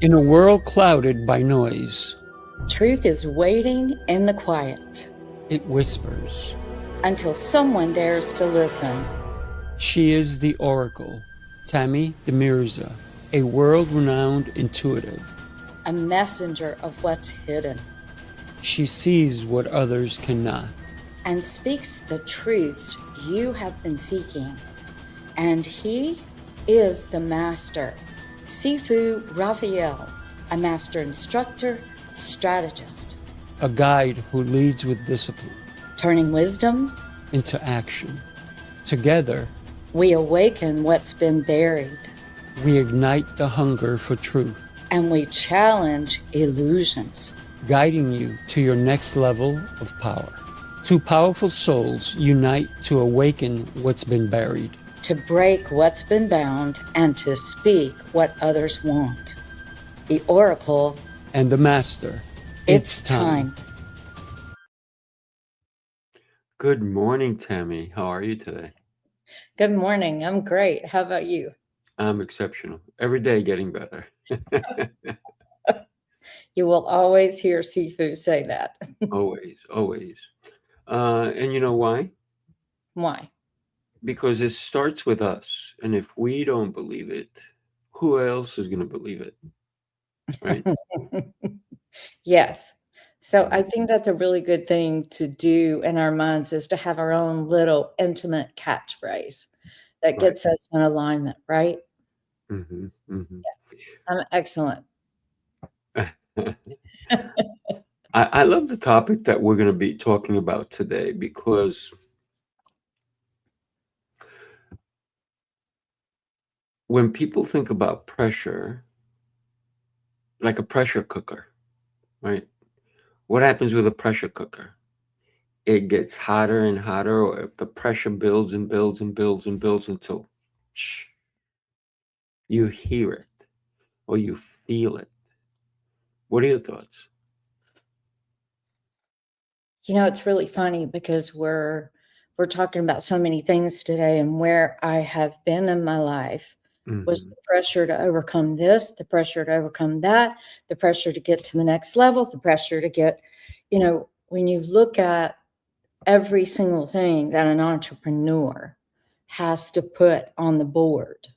In a world clouded by noise, Truth is waiting in the quiet it whispers. until someone dares to listen. She is the Oracle, Tammy De Mirza, a world-renowned intuitive. A messenger of what's hidden She sees what others cannot. and speaks the truths you have been seeking. And he is the master, Sifu Rafael, a master instructor, strategist, A guide who leads with discipline turning wisdom. into action. Together, We awaken what's been buried we ignite the hunger for truth, and we challenge illusions. guiding you to your next level of power. Two powerful souls unite to awaken what's been buried. To break what's been bound and to speak what others want. The Oracle, And the Master, it's time. Good morning, Tammy. How are you today? Good morning. I'm great. How about you? I'm exceptional. Every day getting better. You will always hear Sifu say that. Always, always. And you know why? Why? Because it starts with us. And if we don't believe it, who else is going to believe it? Right? Yes. So I think that's a really good thing to do in our minds is to have our own little intimate catchphrase that Right. gets us in alignment, right? Mm-hmm, mm-hmm. I'm excellent. I love the topic that we're going to be talking about today because when people think about pressure, like a pressure cooker, right? What happens with a pressure cooker? It gets hotter and hotter, or if the pressure builds and builds and builds and builds until you hear it or you feel it. What are your thoughts? You know, it's really funny because we're talking about so many things today, and where I have been in my life was Mm-hmm. the pressure to overcome this, the pressure to overcome that, the pressure to get to the next level, the pressure to get, when you look at every single thing that an entrepreneur has to put on the board,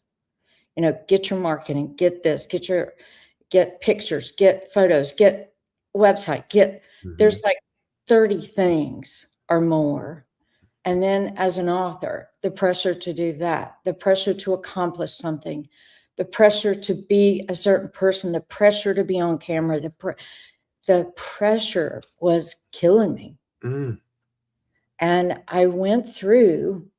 get your marketing, get this, get pictures, get photos, get website, Mm-hmm. there's like 30 things or more. And then as an author, the pressure to do that, the pressure to accomplish something, the pressure to be a certain person, the pressure to be on camera, the pressure was killing me. Mm. And I went through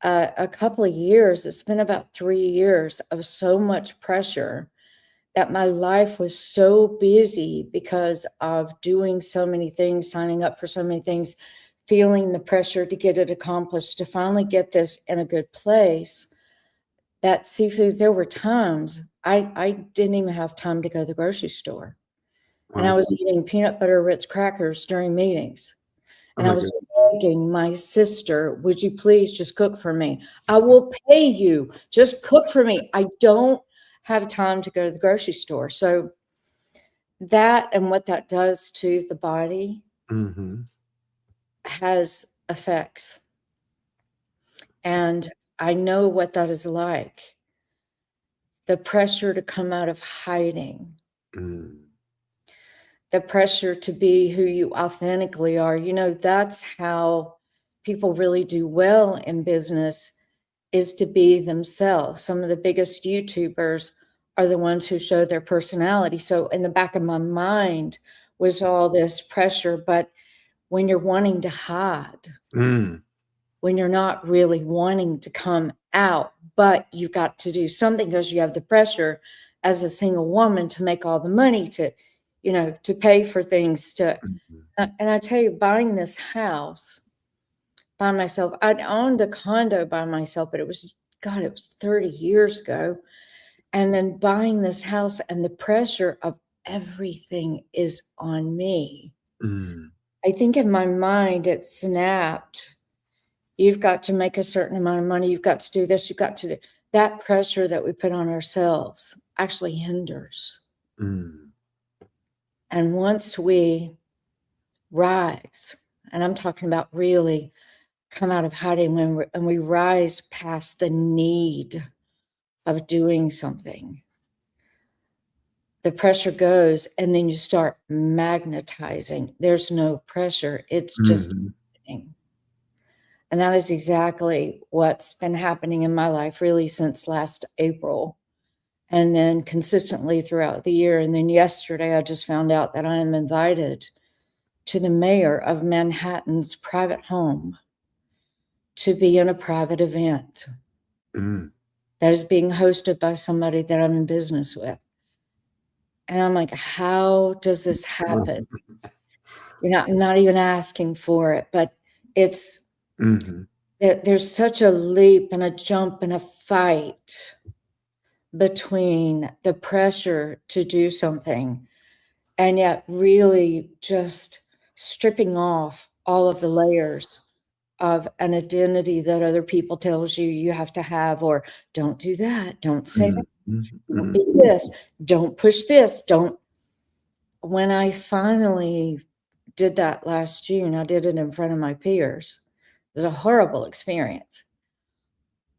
a couple of years, it's been about 3 years of so much pressure that my life was so busy because of doing so many things, signing up for so many things, feeling the pressure to get it accomplished, to finally get this in a good place, that seafood, there were times I didn't even have time to go to the grocery store. And I Wow. was eating peanut butter Ritz crackers during meetings. Oh And I my was God. begging my sister, would you please just cook for me? I will pay you. Just cook for me. I don't have time to go to the grocery store. So that and what that does to the body Mm-hmm. has effects. And I know what that is like. The pressure to come out of hiding, Mm. the pressure to be who you authentically are. That's how people really do well in business, is to be themselves. Some of the biggest YouTubers are the ones who show their personality. So in the back of my mind was all this pressure, but when you're wanting to hide, Mm. when you're not really wanting to come out, but you've got to do something because you have the pressure as a single woman to make all the money to pay for things Mm-hmm. and I tell you, buying this house by myself, I'd owned a condo by myself, but it was 30 years ago. And then buying this house and the pressure of everything is on me. Mm. I think in my mind, it snapped. You've got to make a certain amount of money. You've got to do this. You've got to do that. Pressure that we put on ourselves actually hinders. Mm. And once we rise, and I'm talking about really come out of hiding and we rise past the need of doing something, the pressure goes, and then you start magnetizing. There's no pressure. It's just Mhm. happening. And that is exactly what's been happening in my life really since last April. And then consistently throughout the year. And then yesterday, I just found out that I am invited to the mayor of Manhattan's private home to be in a private event Mm. that is being hosted by somebody that I'm in business with. And I'm like, how does this happen? I'm not even asking for it, but it's Mhm. there's such a leap and a jump and a fight between the pressure to do something and yet really just stripping off all of the layers of an identity that other people tells you have to have, or don't do that, don't say that, Mhm. Mhm. don't Mhm. be this, don't push this, don't. When I finally did that last June, I did it in front of my peers. It was a horrible experience,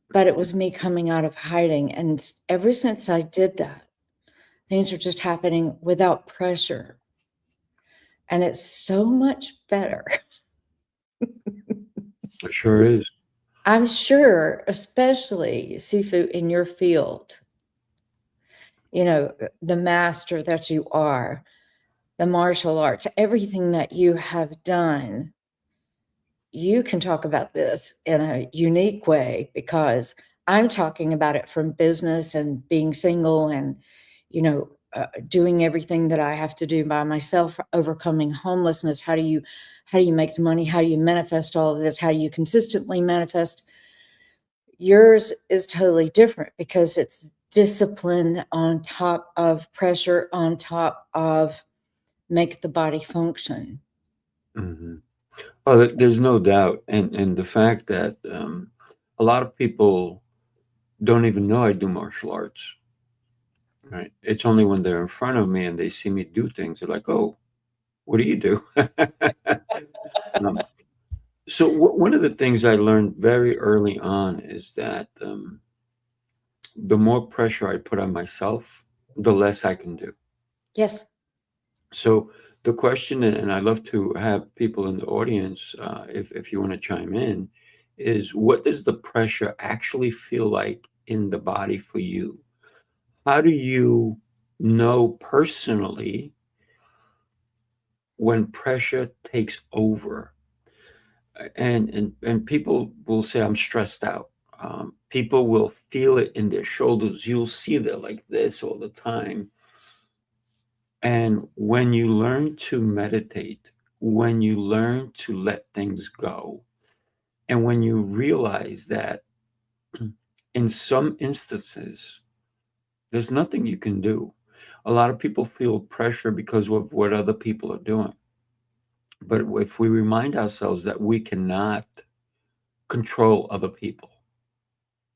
but it was me coming out of hiding. And ever since I did that, things are just happening without pressure. And it's so much better. It sure is. I'm sure, especially Sifu in your field, the master that you are, the martial arts, everything that you have done, you can talk about this in a unique way because I'm talking about it from business and being single and, doing everything that I have to do by myself, overcoming homelessness. How do you make the money? How do you manifest all of this? How do you consistently manifest? Yours is totally different because it's discipline on top of pressure, on top of make the body function. Mhm. Oh, there's no doubt, and the fact that a lot of people don't even know I do martial arts. Right? It's only when they're in front of me and they see me do things, they're like, "Oh, what do you do?" um, so one of the things I learned very early on is that the more pressure I put on myself, the less I can do. Yes. So the question, and I love to have people in the audience, if you want to chime in, is what does the pressure actually feel like in the body for you? How do you know personally when pressure takes over? And people will say, I'm stressed out. People will feel it in their shoulders. You'll see they're like this all the time. And when you learn to meditate, when you learn to let things go, and when you realize that in some instances, there's nothing you can do. A lot of people feel pressure because of what other people are doing. But if we remind ourselves that we cannot control other people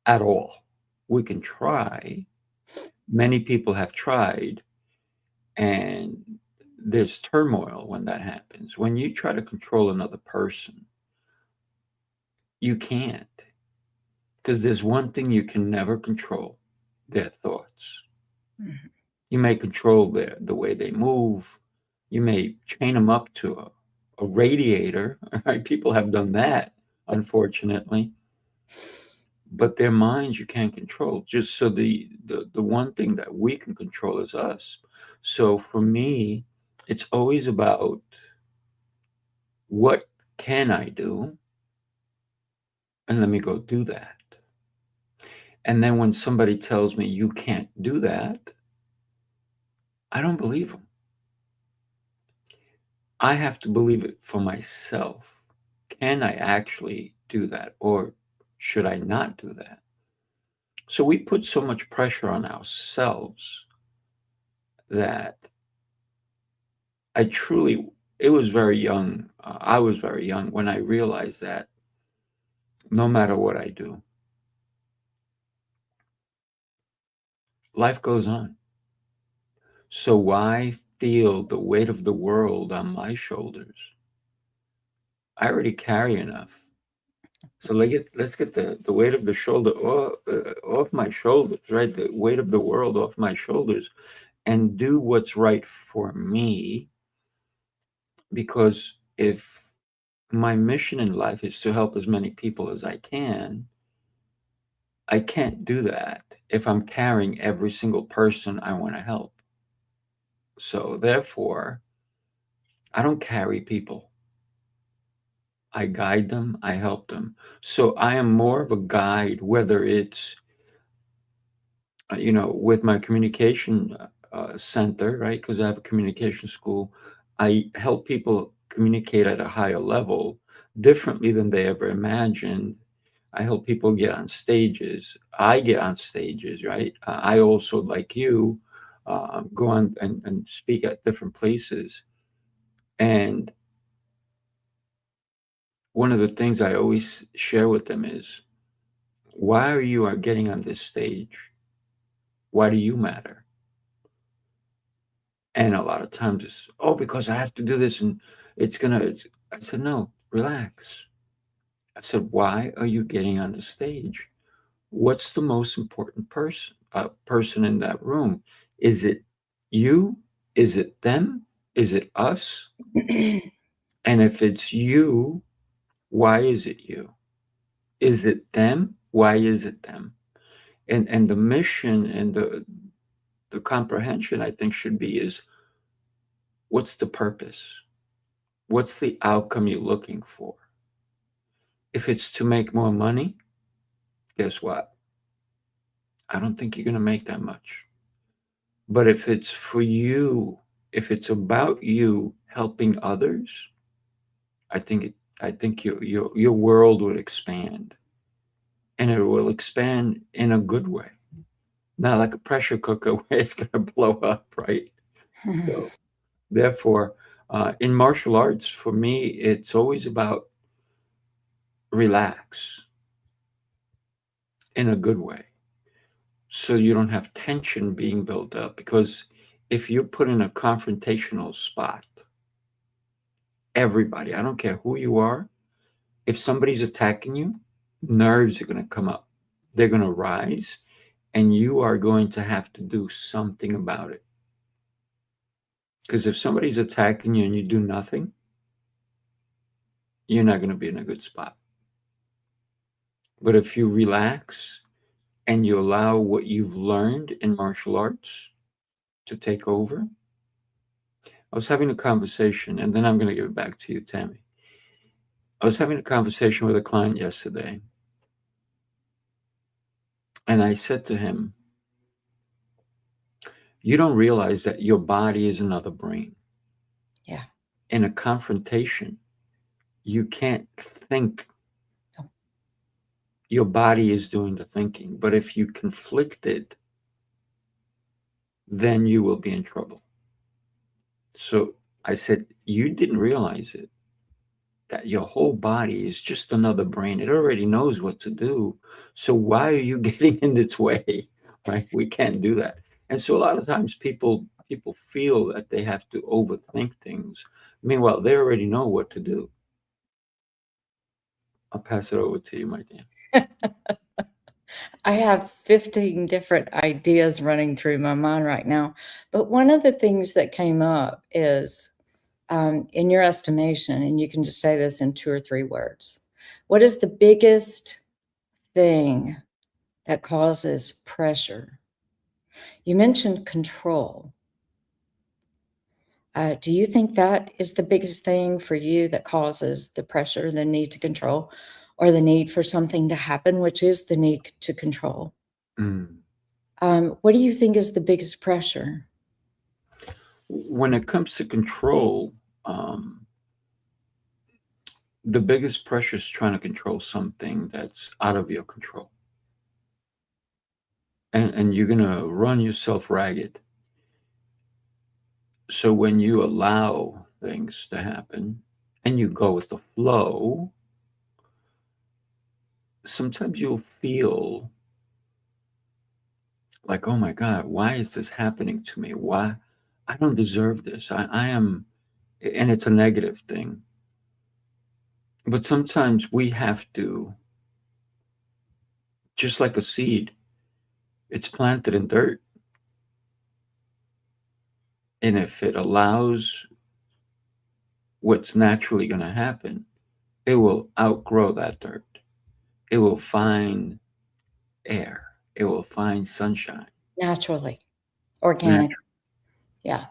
at all, we can try. Many people have tried, and there's turmoil when that happens. When you try to control another person, you can't, because there's one thing you can never control: their thoughts. Mhm. You may control the way they move. You may chain them up to a radiator. Right? People have done that, unfortunately. But their minds you can't control. Just so the one thing that we can control is us. So for me, it's always about what can I do, and let me go do that. And then when somebody tells me you can't do that, I don't believe them. I have to believe it for myself. Can I actually do that, or should I not do that? So we put so much pressure on ourselves that I truly, it was very young. I was very young when I realized that no matter what I do, life goes on. So why feel the weight of the world on my shoulders? I already carry enough. So let's get the weight of the shoulder off my shoulders, right? The weight of the world off my shoulders, and do what's right for me. Because if my mission in life is to help as many people as I can't do that if I'm carrying every single person I want to help. So therefore, I don't carry people. I guide them, I help them. So I am more of a guide, whether it's with my communication center, right? Because I have a communication school. I help people communicate at a higher level differently than they ever imagined. I help people get on stages. I get on stages, right? I also, like you, go on and speak at different places. And one of the things I always share with them is, why are you are getting on this stage? Why do you matter? And a lot of times it's, oh, because I have to do this and I said, no, relax. I said, why are you getting on the stage? What's the most important person in that room? Is it you? Is it them? Is it us? And if it's you, why is it you? Is it them? Why is it them? And the mission and the comprehension, I think, should be is, what's the purpose? What's the outcome you're looking for? If it's to make more money, guess what? I don't think you're going to make that much. But if it's for you, if it's about you helping others, I think your world would expand, and it will expand in a good way, not like a pressure cooker where it's going to blow up, right? So therefore, in martial arts, for me, it's always about relax in a good way, so you don't have tension being built up. Because if you're put in a confrontational spot, everybody, I don't care who you are, if somebody's attacking you, nerves are going to come up. They're going to rise, and you are going to have to do something about it. Because if somebody's attacking you and you do nothing, you're not going to be in a good spot. But if you relax and you allow what you've learned in martial arts to take over, I was having a conversation, and then I'm going to give it back to you, Tammy. I was having a conversation with a client yesterday, and I said to him, you don't realize that your body is another brain. Yeah. In a confrontation, you can't think. No. Your body is doing the thinking. But if you conflict it, then you will be in trouble. So I said, you didn't realize it, that your whole body is just another brain. It already knows what to do. So why are you getting in its way? Right? We can't do that. And so a lot of times people feel that they have to overthink things. Meanwhile, they already know what to do. I'll pass it over to you, my dear. I have 15 different ideas running through my mind right now. But one of the things that came up is, in your estimation, and you can just say this in 2 or 3 words, what is the biggest thing that causes pressure? You mentioned control. Do you think that is the biggest thing for you that causes the pressure, the need to control, or the need for something to happen, which is the need to control? Mm. What do you think is the biggest pressure? When it comes to control, um, the biggest pressure is trying to control something that's out of your control. And you're going to run yourself ragged. So when you allow things to happen and you go with the flow, sometimes you'll feel like, oh my God, why is this happening to me? Why? I don't deserve this. I am, and it's a negative thing. But sometimes we have to, just like a seed, it's planted in dirt. And if it allows what's naturally going to happen, it will outgrow that dirt. It will find air. It will find sunshine. Naturally, organic. Natural. Yeah.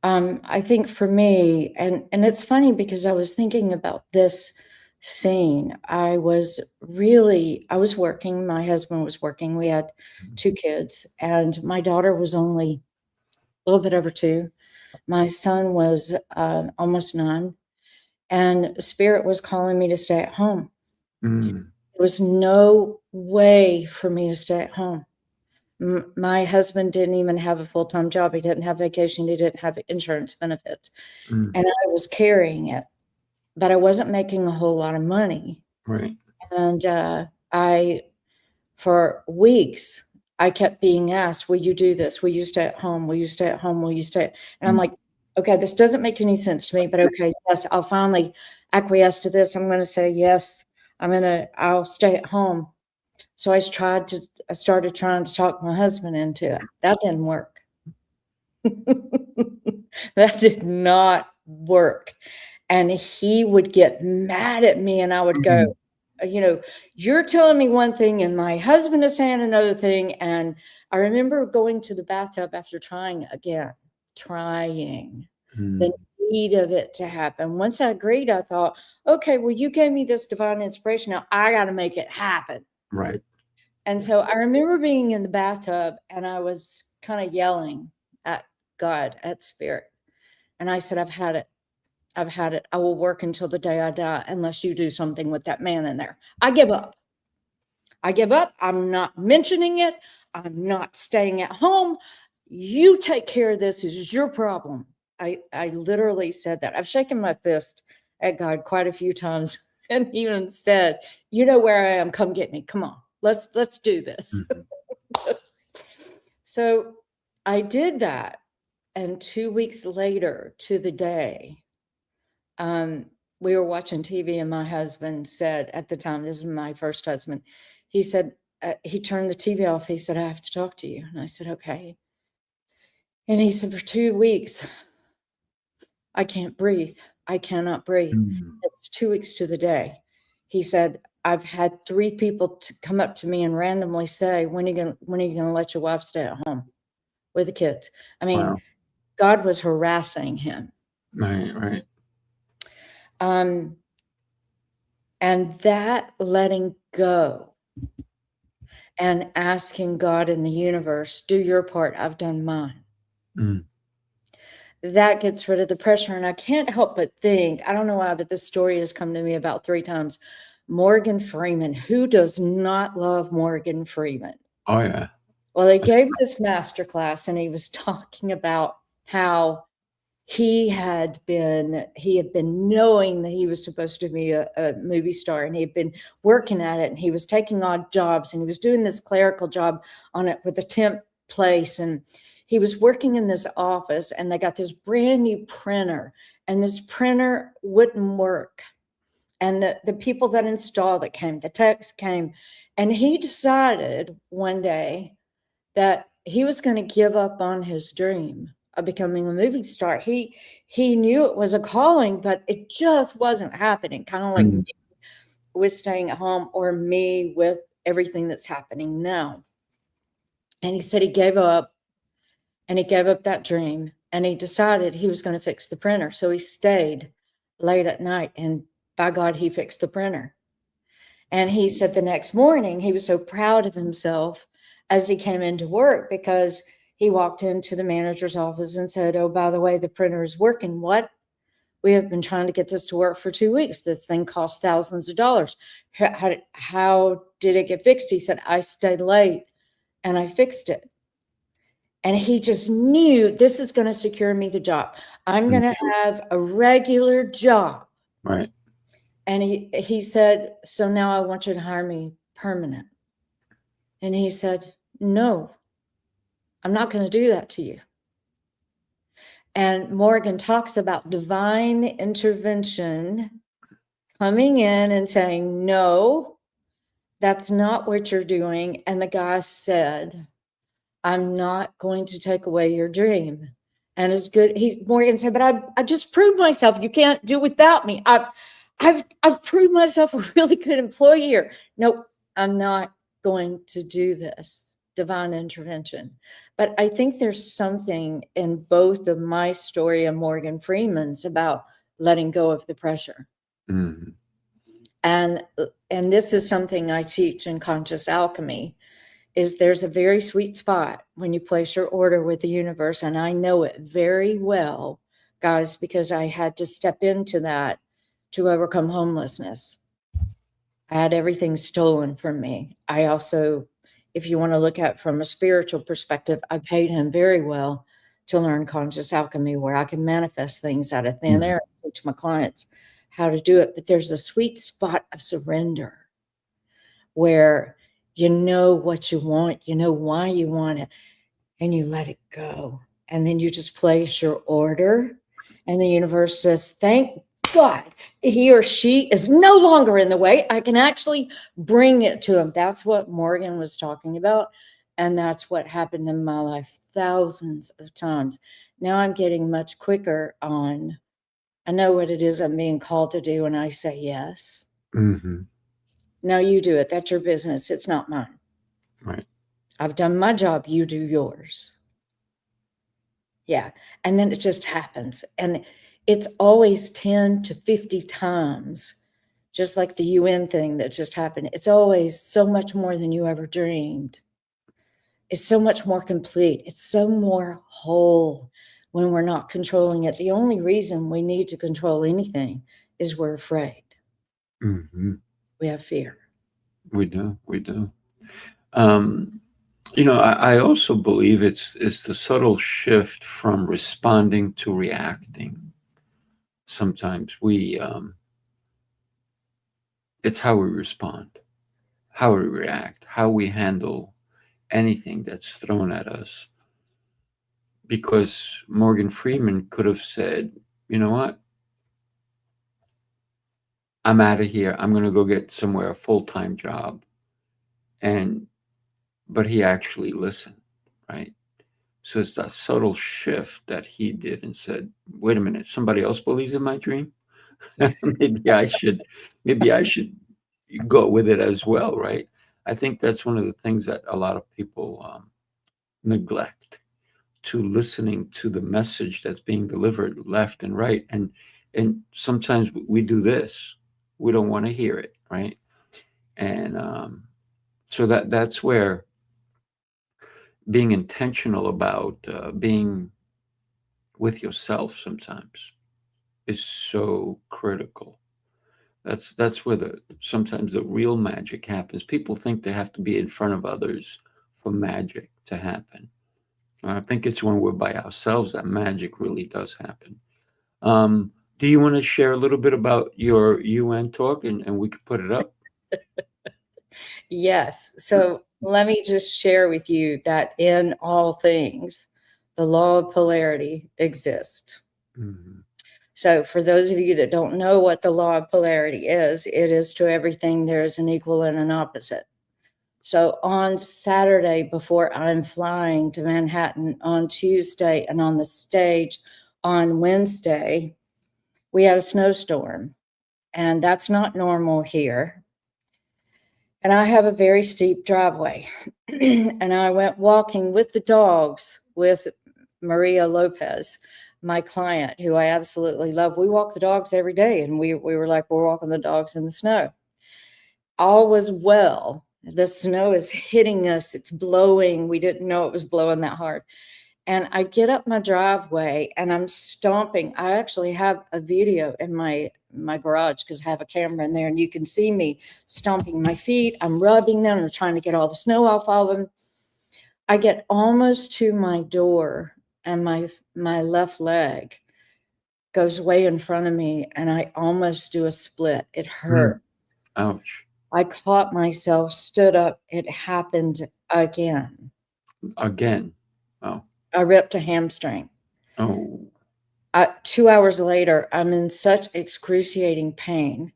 I think for me, and it's funny because I was thinking about this scene. I was working, my husband was working. We had 2 kids, and my daughter was only a little bit over 2. My son was almost 9, and Spirit was calling me to stay at home. Mm, There was no way for me to stay at home. My husband didn't even have a full-time job. He didn't have vacation. He didn't have insurance benefits. mm, And I was carrying it, but I wasn't making a whole lot of money. right. And for weeks, I kept being asked, will you do this? Will you stay at home? Will you stay at home? Will you stay? And I'm Mm, like, okay, this doesn't make any sense to me, but okay, yes, I'll finally acquiesce to this. I'm going to say, yes, I'll stay at home. So I started trying to talk my husband into it. That didn't work. That did not work. And he would get mad at me, and I would go, mm, you're telling me one thing and my husband is saying another thing. And I remember going to the bathtub after trying the mm, need of it to happen. Once I agreed, I thought, okay, well, you gave me this divine inspiration. Now I got to make it happen. right. And so I remember being in the bathtub, and I was kind of yelling at God, at Spirit. And I said, I've had it. I've had it. I will work until the day I die unless you do something with that man in there. I give up. I give up. I'm not mentioning it. I'm not staying at home. You take care of this. This is your problem. I literally said that. I've shaken my fist at God quite a few times and even said, you know where I am. Come get me. Come on. Let's do this. Mhm. So I did that. And 2 weeks later to the day, we were watching TV, and my husband said, at the time, this is my first husband, he said, he turned the TV off. He said, I have to talk to you. And I said, okay. And he said, for 2 weeks, I can't breathe. I cannot breathe. Mm, It was 2 weeks to the day. He said, I've had 3 people to come up to me and randomly say, when are you going to let your wife stay at home with the kids? I mean, wow. God was harassing him. Right, right. And that letting go and asking God in the universe, do your part, I've done mine. Mm, That gets rid of the pressure. And I can't help but think, I don't know why, but this story has come to me about 3 times. Morgan Freeman. Who does not love Morgan Freeman? oh, yeah. Well, they gave this master class, and he was talking about how he had been knowing that he was supposed to be a movie star, and he had been working at it, and he was taking odd jobs, and he was doing this clerical job on it with a temp place, and he was working in this office, and they got this brand new printer, and this printer wouldn't work. And the people that installed it came, the techs came, and he decided one day that he was going to give up on his dream of becoming a movie star. He knew it was a calling, but it just wasn't happening. Kind of like me Mm, with staying at home, or me with everything that's happening now. And he said he gave up, and he gave up that dream, and he decided he was going to fix the printer. So he stayed late at night, and by God, he fixed the printer. And he said the next morning, he was so proud of himself as he came into work, because he walked into the manager's office and said, oh, by the way, the printer is working. What? We have been trying to get this to work for 2 weeks. This thing costs thousands of dollars. How did it get fixed? He said, I stayed late and I fixed it. And he just knew, this is going to secure me the job. I'm mm, going to have a regular job. right. And he said, so now I want you to hire me permanent. And he said, no, I'm not going to do that to you. And Morgan talks about divine intervention coming in and saying, no, that's not what you're doing. And the guy said, I'm not going to take away your dream. And it's good. Morgan said, but I just proved myself. You can't do without me. I've proved myself a really good employee here. No, I'm not going to do this. Divine intervention. But I think there's something in both of my story and Morgan Freeman's about letting go of the pressure. Mm-hmm. And this is something I teach in Conscious Alchemy, is there's a very sweet spot when you place your order with the universe. And I know it very well, guys, because I had to step into that to overcome homelessness. I had everything stolen from me. I also, if you want to look at it from a spiritual perspective, I paid him very well to learn Conscious Alchemy, where I can manifest things out of thin air and teach my clients how to do it. But there's a sweet spot of surrender where you know what you want, you know why you want it, and you let it go. And then you just place your order, and the universe says, thank God he or she is no longer in the way. I can actually bring it to him. That's what Morgan was talking about. And that's what happened in my life thousands of times. Now I'm getting much quicker on, I know what it is I'm being called to do, and I say yes. Mm-hmm. Now you do it. That's your business. It's not mine. Right. I've done my job. You do yours. Yeah. And then it just happens. And it's always 10 to 50 times, just like the UN thing that just happened. It's always so much more than you ever dreamed. It's so much more complete. It's so more whole when we're not controlling it. The only reason we need to control anything is we're afraid. Mm-hmm. We have fear. We do. We do. I also believe it's the subtle shift from responding to reacting. Sometimes it's how we respond, how we react, how we handle anything that's thrown at us. Because Morgan Freeman could have said, you know what, I'm out of here. I'm going to go get somewhere a full-time job. And but he actually listened, right? So it's that subtle shift that he did and said, wait a minute, somebody else believes in my dream. maybe I should maybe I should go with it as well, right? I think that's one of the things that a lot of people neglect, to listening to the message that's being delivered left and right. And sometimes we do this, we don't want to hear it, right? And so that's where being intentional about being with yourself sometimes is so critical. That's where the sometimes the real magic happens. People think they have to be in front of others for magic to happen. I think it's when we're by ourselves that magic really does happen. Um, do you want to share a little bit about your UN talk, and we could put it up? Yes. So let me just share with you that in all things, the law of polarity exists. Mhm. So for those of you that don't know what the law of polarity is, it is to everything there is an equal and an opposite. So on Saturday, before I'm flying to Manhattan, on Tuesday, and on the stage on Wednesday, we had a snowstorm. And that's not normal here. And I have a very steep driveway. And I went walking with the dogs with Maria Lopez, my client, who I absolutely love. We walk the dogs every day, and we were like, we're walking the dogs in the snow. All was well. The snow is hitting us. It's blowing. We didn't know it was blowing that hard. And I get up my driveway and I'm stomping. I actually have a video in my garage because I have a camera in there, and you can see me stomping my feet. I'm rubbing them. I'm trying to get all the snow off of them. I get almost to my door, and my left leg goes way in front of me, and I almost do a split. It hurt. Ouch. I caught myself, stood up. It happened again. Again. Oh. I ripped a hamstring. Oh. 2 hours later, I'm in such excruciating pain.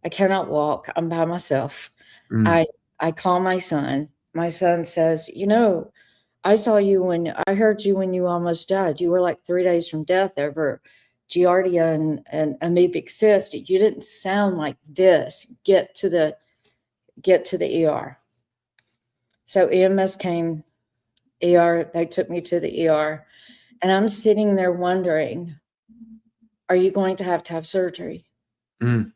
I cannot walk. I'm by myself. Mm. I call my son. My son says, "You know, I heard you when you almost died. You were like 3 days from death over giardia and amoebic cyst. You didn't sound like this. Get to the ER." So EMS came, ER, they took me to the ER, and I'm sitting there wondering, are you going to have surgery? Mm.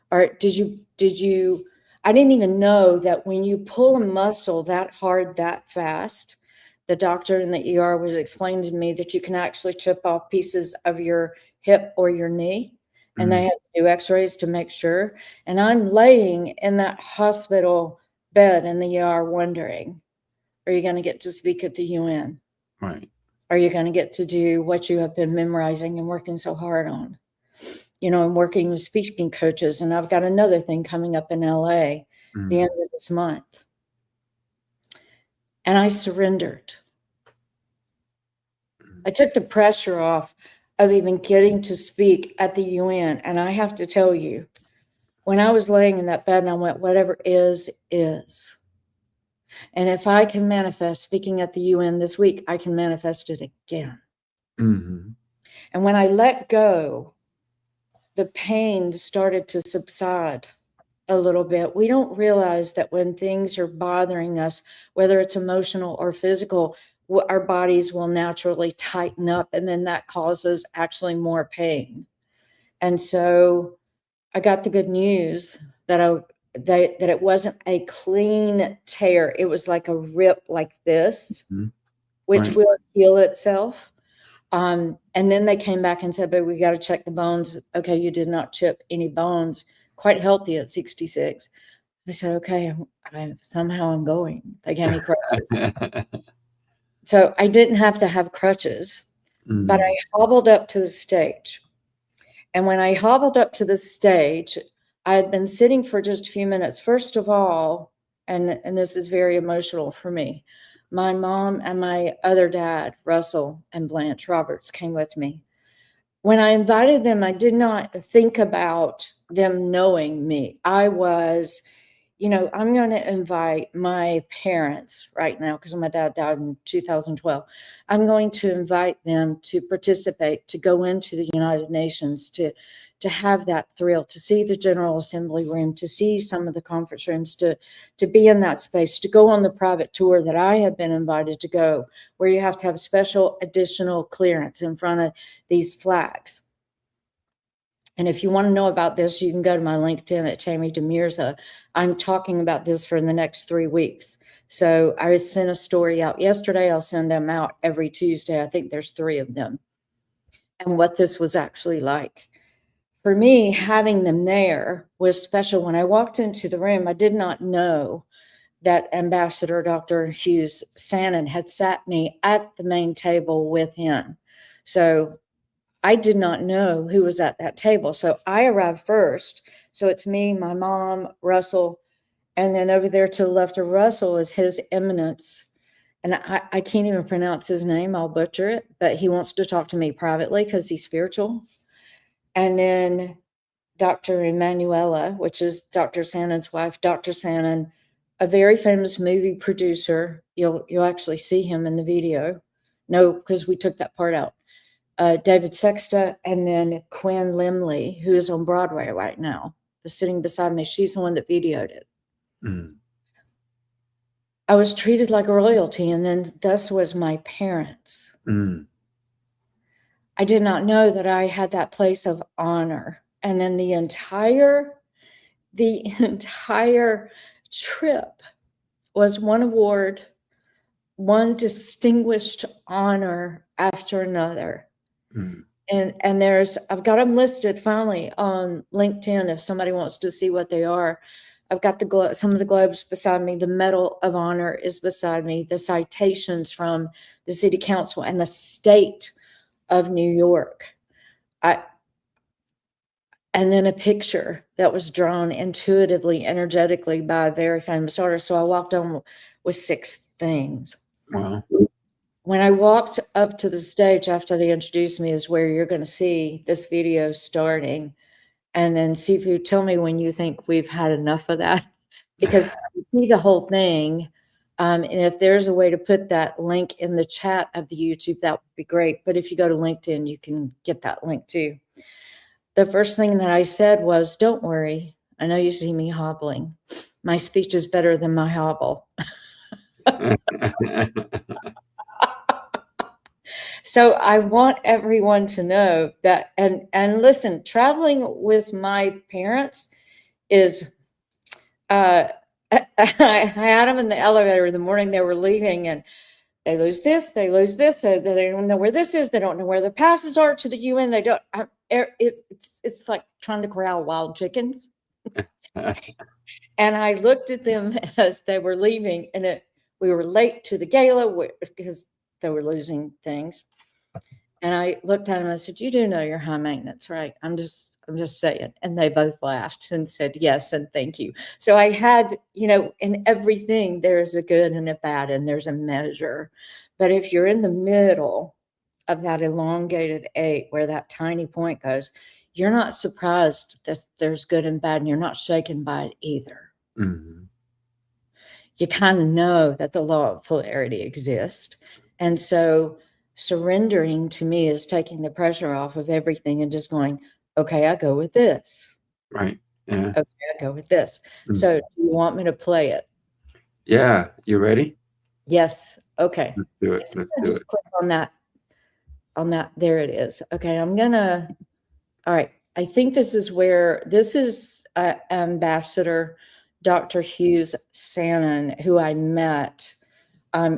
Or did you I didn't even know that when you pull a muscle that hard, that fast, the doctor in the ER was explaining to me that you can actually chip off pieces of your hip or your knee, and they Mm. had to do x-rays to make sure. And I'm laying in that hospital bed in the ER wondering, are you going to get to speak at the UN? Right. Are you going to get to do what you have been memorizing and working so hard on? You know, I'm working with speaking coaches, and I've got another thing coming up in LA the end Mm. of this month. And I surrendered. I took the pressure off of even getting to speak at the UN. And I have to tell you, when I was laying in that bed and I went, whatever is. And if I can manifest speaking at the UN this week, I can manifest it again. Mm-hmm. And when I let go, the pain started to subside a little bit. We don't realize that when things are bothering us, whether it's emotional or physical, our bodies will naturally tighten up, and then that causes actually more pain. And so I got the good news that that it wasn't a clean tear. It was like a rip like this, Mm-hmm. which Right. will heal itself. And then they came back and said, but we got to check the bones. Okay, you did not chip any bones. Quite healthy at 66. I said, okay, somehow I'm going. They gave me crutches. So I didn't have to have crutches, but Mm. I hobbled up to the stage. And when I hobbled up to the stage, I had been sitting for just a few minutes. First of all, and this is very emotional for me, my mom and my other dad, Russell and Blanche Roberts, came with me. When I invited them, I did not think about them knowing me. I was, I'm going to invite my parents right now because my dad died in 2012. I'm going to invite them to participate, to go into the United Nations, to have that thrill, to see the General Assembly room, to see some of the conference rooms, to be in that space, to go on the private tour that I have been invited to go, where you have to have special additional clearance in front of these flags. And if you want to know about this, you can go to my LinkedIn at Tammy De Mirza. I'm talking about this for the next 3 weeks. So I sent a story out yesterday. I'll send them out every Tuesday. I think there's 3 of them. And what this was actually like. For me, having them there was special. When I walked into the room, I did not know that Ambassador Dr. Hughes Sannon had sat me at the main table with him. So I did not know who was at that table. So I arrived first. So it's me, my mom, Russell, and then over there to the left of Russell is His Eminence. And I can't even pronounce his name. I'll butcher it, but he wants to talk to me privately because he's spiritual. And then Dr. Emanuela, which is Dr. Sannon's wife, Dr. Sannon, a very famous movie producer. You'll actually see him in the video. No, because we took that part out. David Sexta, and then Quinn Limley, who is on Broadway right now, is sitting beside me. She's the one that videoed it. Mm. I was treated like royalty, and then thus was my parents. Mm. I did not know that I had that place of honor. And then the entire trip was one award, one distinguished honor after another. Mm. And I've got them listed finally on LinkedIn if somebody wants to see what they are. I've got some of the globes beside me. The Medal of Honor is beside me. The citations from the City Council and the state of New York. And then a picture that was drawn intuitively, energetically by a very famous artist. So I walked on with 6 things. Wow. when I walked up to the stage after they introduced me is where you're going to see this video starting. And then Sifu, tell me when you think we've had enough of that, because you see the whole thing. And if there's a way to put that link in the chat of the YouTube, that would be great. But if you go to LinkedIn, you can get that link too. The first thing that I said was, don't worry. I know you see me hobbling. My speech is better than my hobble. So I want everyone to know that, and listen, traveling with my parents is, I had them in the elevator the morning they were leaving, and they lose this, they don't know where this is, they don't know where the passes are to the UN, they don't, it's like trying to corral wild chickens. And I looked at them as they were leaving, and we were late to the gala because they were losing things. And I looked at them and I said, you do know you're high maintenance, right? I'm just saying. And they both laughed and said, yes, and thank you. So I had, in everything, there's a good and a bad, and there's a measure. But if you're in the middle of that elongated 8 where that tiny point goes, you're not surprised that there's good and bad, and you're not shaken by it either. Mm-hmm. You kind of know that the law of polarity exists. And so surrendering to me is taking the pressure off of everything and just going, okay, I go with this. Right. Yeah. Okay, I go with this. Mm-hmm. So do you want me to play it? Yeah. You ready? Yes. Okay. Let's do it. Just click on that. There it is. Okay. All right. I think this is Ambassador Dr. Hughes Sannon, who I met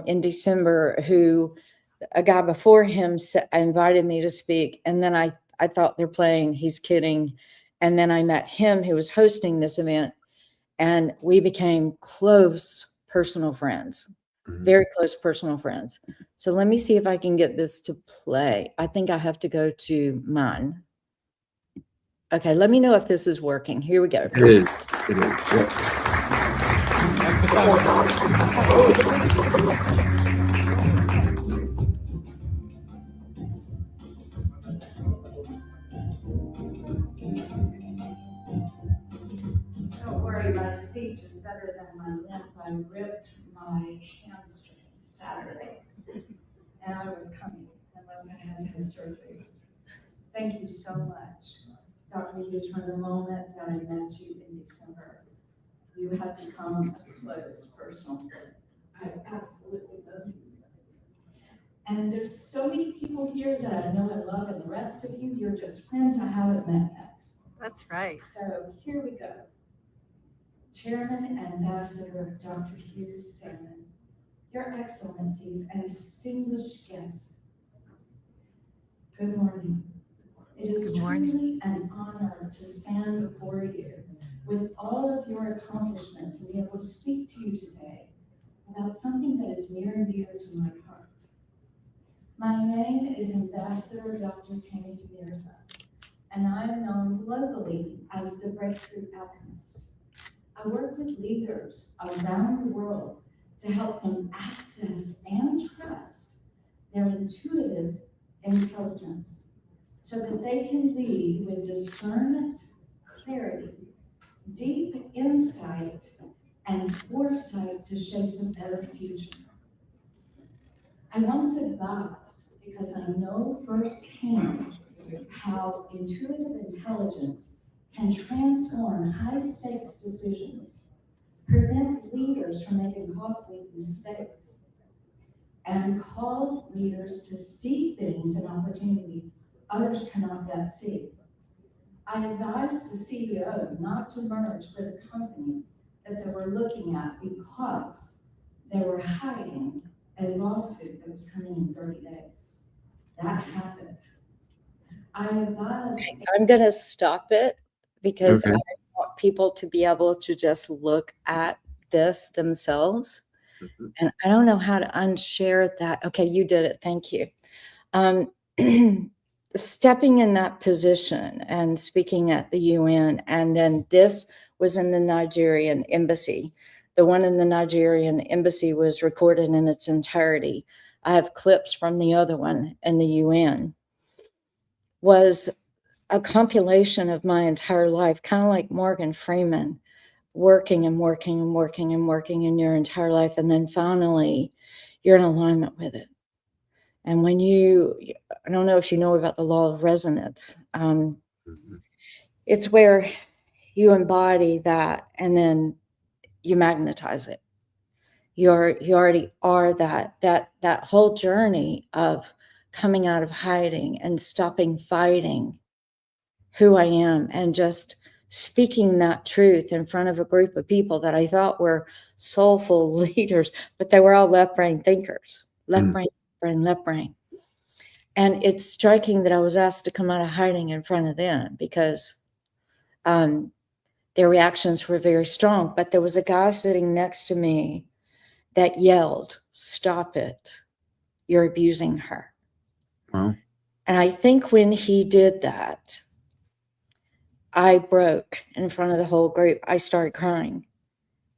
in December, who a guy before him invited me to speak. And then I thought they're playing, he's kidding. And then I met him who was hosting this event, and we became close personal friends, very close personal friends. So let me see if I can get this to play. I think I have to go to mine. Okay, let me know if this is working. Here we go. It is. Yeah. Don't worry, my speech is better than my limp. I ripped my hamstring Saturday, and I was coming unless I had to have surgery. Thank you so much, Dr. Hughes, from the moment that I met you in December. You have become a close personal friend. I absolutely love you. And there's so many people here that I know and love, and the rest of you, you're just friends I haven't met yet. That's right. So here we go. Chairman and Ambassador Dr. Hughes Sannon, Your Excellencies and distinguished guests, good morning. It is truly an honor to stand before you with all of your accomplishments and be able to speak to you today about something that is near and dear to my heart. My name is Ambassador Dr. Tammy De Mirza, and I am known globally as the Breakthrough Alchemist. I work with leaders around the world to help them access and trust their intuitive intelligence so that they can lead with discernment, clarity, deep insight, and foresight to shape a better future. I once advised, because I know firsthand how intuitive intelligence can transform high-stakes decisions, prevent leaders from making costly mistakes, and cause leaders to see things and opportunities others cannot yet see. I advised the CEO not to merge with a company that they were looking at because they were hiding a lawsuit that was coming in 30 days. That happened. I advised. I'm going to stop it because I want people to be able to just look at this themselves. And I don't know how to unshare that. Okay, you did it. Thank you. Stepping in that position and speaking at the UN, and then this was in the Nigerian embassy. The one in the Nigerian embassy was recorded in its entirety. I have clips from the other one in the UN, was a compilation of my entire life, kind of like Morgan Freeman, working and working and working and working in your entire life. And then finally, you're in alignment with it. And when I don't know if you know about the law of resonance, it's where you embody that and then you magnetize it. You already are that whole journey of coming out of hiding and stopping fighting who I am and just speaking that truth in front of a group of people that I thought were soulful leaders, but they were all left brain thinkers, left brain, left brain. And it's striking that I was asked to come out of hiding in front of them because their reactions were very strong. But there was a guy sitting next to me that yelled, "Stop it. You're abusing her." Wow. And I think when he did that, I broke in front of the whole group. I started crying.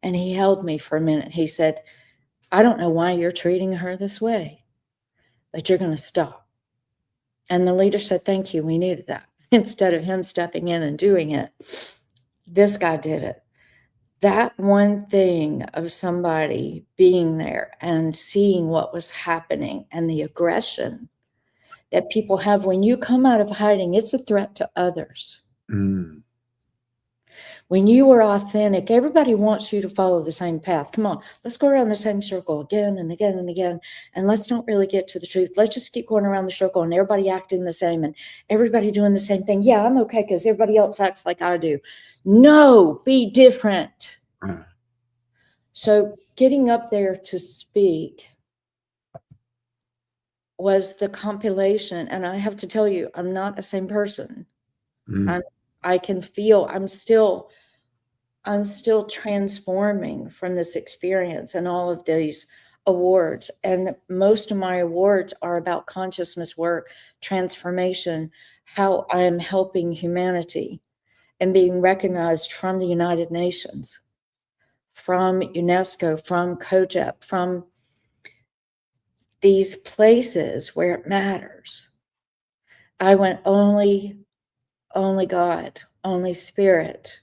And he held me for a minute. He said, "I don't know why you're treating her this way, but you're going to stop." And the leader said, "Thank you. We needed that." Instead of him stepping in and doing it, this guy did it. That one thing of somebody being there and seeing what was happening and the aggression that people have when you come out of hiding, it's a threat to others. When you are authentic, everybody wants you to follow the same path. Come on, let's go around the same circle again and again and again, and let's not really get to the truth. Let's just keep going around the circle and everybody acting the same and everybody doing the same thing. Yeah, I'm okay because everybody else acts like I do. No, be different. So getting up there to speak was the compilation. And I have to tell you, I'm not the same person. I can feel I'm still transforming from this experience and all of these awards. And most of my awards are about consciousness work, transformation, how I am helping humanity and being recognized from the United Nations, from UNESCO, from COGEP, from these places where it matters. I went, only God, only Spirit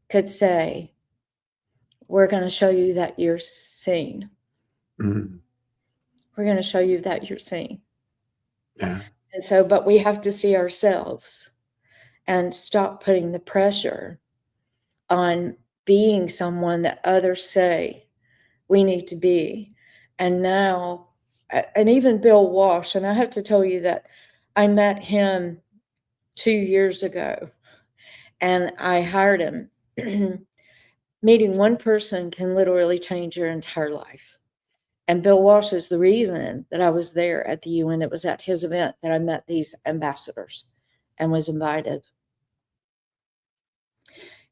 could say, "We're going to show you that you're seen. We're going to show you that you're seen." Yeah. And so, but we have to see ourselves and stop putting the pressure on being someone that others say we need to be. And now, and even Bill Walsh, and I have to tell you that I met him 2 years ago and I hired him. Meeting one person can literally change your entire life. And Bill Walsh is the reason that I was there at the UN. It was at his event that I met these ambassadors and was invited.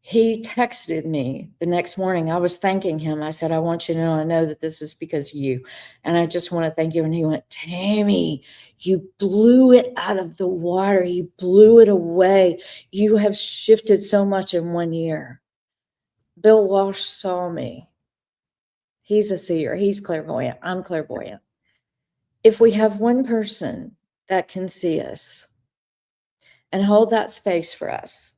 He texted me the next morning. I was thanking him. I said, "I want you to know, I know that this is because of you. And I just want to thank you." And he went, "Tammy, you blew it out of the water. You blew it away. You have shifted so much in 1 year." Bill Walsh saw me. He's a seer. He's clairvoyant. I'm clairvoyant. If we have one person that can see us and hold that space for us,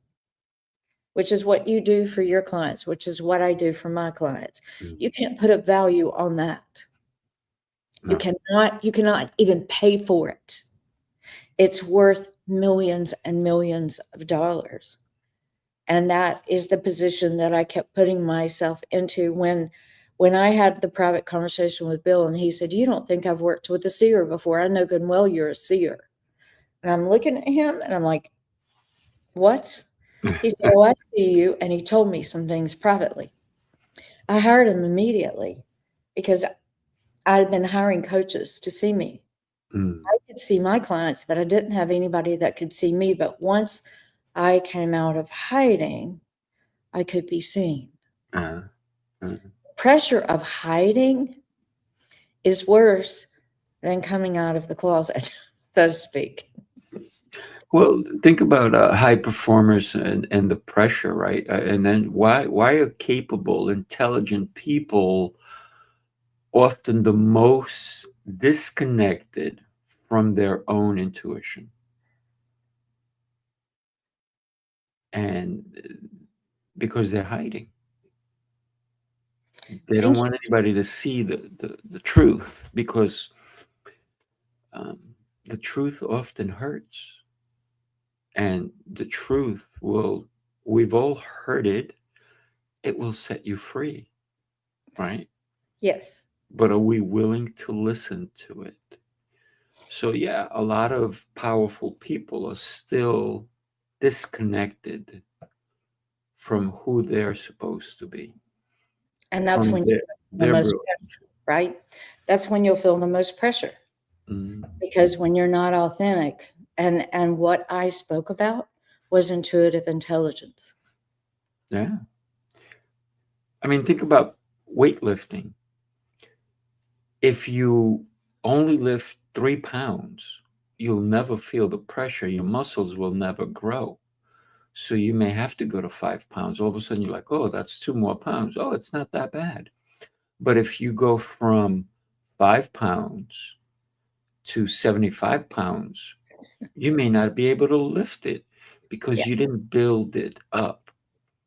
which is what you do for your clients, which is what I do for my clients, you can't put a value on that. No. You cannot even pay for it. It's worth millions and millions of dollars. And that is the position that I kept putting myself into when I had the private conversation with Bill, and he said, "You don't think I've worked with a seer before? I know good and well you're a seer." And I'm looking at him and I'm like, "What?" He said, "Oh, I see you." And he told me some things privately. I hired him immediately because I had been hiring coaches to see me. I could see my clients, but I didn't have anybody that could see me. But once I came out of hiding, I could be seen. Pressure of hiding is worse than coming out of the closet, so to speak. Well, think about high performers and the pressure, right? And then why are capable, intelligent people often the most disconnected from their own intuition. And because they're hiding, they don't Thank you. want anybody to see the truth, because um, the truth often hurts. And the truth will, we've all heard it, it will set you free, right? Yes. But are we willing to listen to it? So, yeah, a lot of powerful people are still disconnected from who they're supposed to be, And that's from when you their, feel the their most brilliance. pressure, right? That's when you'll feel the most pressure, Mm, because when you're not authentic, and what I spoke about was intuitive intelligence. yeah. I mean, think about weightlifting. If you only lift 3 pounds, you'll never feel the pressure. Your muscles will never grow. So you may have to go to 5 pounds. All of a sudden, you're like, oh, that's 2 more pounds. Oh, it's not that bad. But if you go from 5 pounds to 75 pounds, you may not be able to lift it Yeah. because you didn't build it up.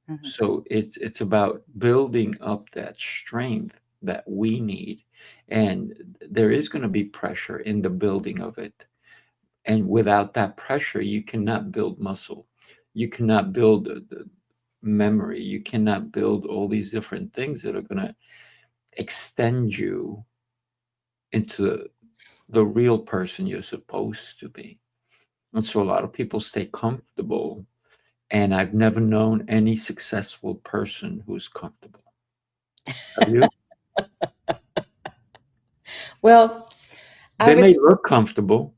Mhm. So it's about building up that strength that we need. And there is going to be pressure in the building of it. And without that pressure, you cannot build muscle. You cannot build the memory. You cannot build all these different things that are going to extend you into the real person you're supposed to be. And so a lot of people stay comfortable. And I've never known any successful person who's comfortable. Have you? Well, I They would may s look comfortable,